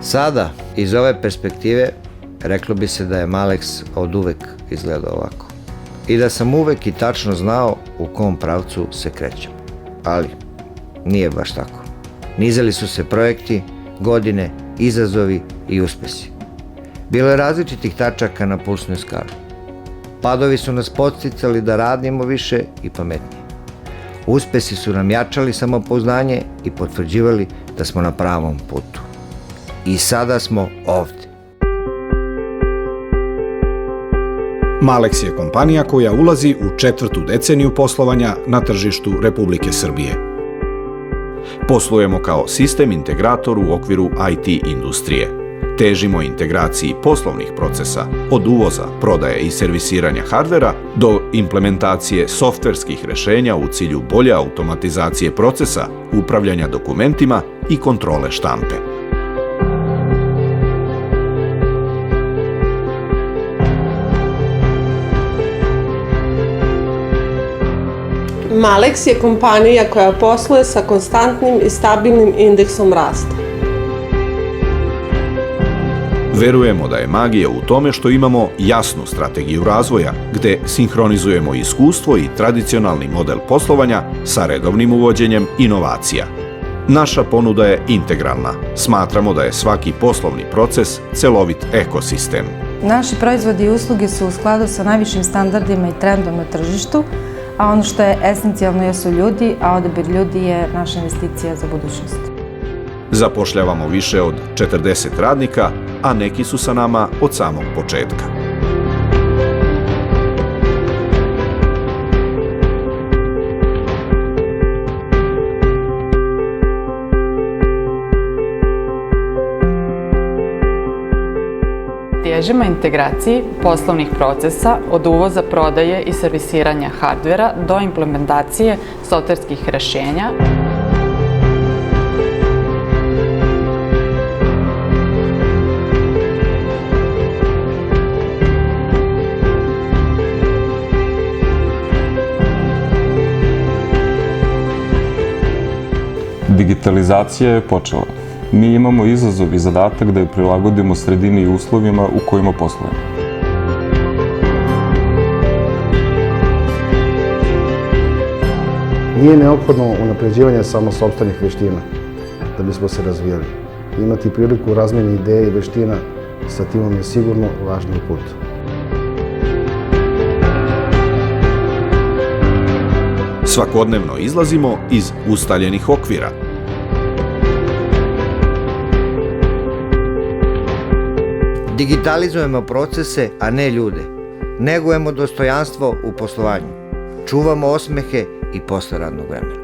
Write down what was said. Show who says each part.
Speaker 1: Sada, iz ove perspektive, reklo bi se da je Malex od uvek izgledao ovako. I da sam uvek i tačno znao u kom pravcu se krećem. Ali, nije baš tako. Nizali su se projekti, godine, izazovi i uspesi. Bilo je različitih tačaka na pulsnoj skali. Padovi su nas podsticali da radimo više i pametnije. Uspesi su nam jačali samopouzdanje i potvrđivali da smo na pravom putu. I sada smo ovde.
Speaker 2: Malex je kompanija koja ulazi u 4. deceniju poslovanja na tržištu Republike Srbije. Poslujemo kao sistem integrator u okviru IT industrije. Težimo integraciji poslovnih procesa od uvoza, prodaje i servisiranja hardvera do implementacije softverskih rešenja u cilju bolje automatizacije procesa, upravljanja dokumentima i kontrole štampe.
Speaker 3: Malex je kompanija koja posluje sa konstantnim i stabilnim indeksom rasta.
Speaker 2: Verujemo da je magija u tome što imamo jasnu strategiju razvoja, gde sinhronizujemo iskustvo i tradicionalni model poslovanja sa redovnim uvođenjem inovacija. Naša ponuda je integralna. Smatramo da je svaki poslovni proces celovit ekosistem.
Speaker 4: Naši proizvodi i usluge su u skladu sa najvišim standardima i trendom na tržištu, a ono što je esencijalno jesu ljudi, a odabir ljudi je naša investicija za budućnost.
Speaker 2: Zapošljavamo više od 40 radnika, a neki su sa nama od samog početka.
Speaker 5: Težimo integraciji poslovnih procesa od uvoza, prodaje i servisiranja hardvera do implementacije softverskih rešenja.
Speaker 6: Digitalizacija je počela. Mi imamo izazov i zadatak da je prilagodimo sredini i uslovima u kojima poslujemo.
Speaker 7: Nije neophodno unapređivanje samo sopstvenih veština da bismo se razvijali. Imati priliku razmjene ideje i veština sa timom je sigurno važni put.
Speaker 2: Svakodnevno izlazimo iz ustaljenih okvira.
Speaker 1: Digitalizujemo procese, a ne ljude. Negujemo dostojanstvo u poslovanju. Čuvamo osmehe i posle radnog vremena.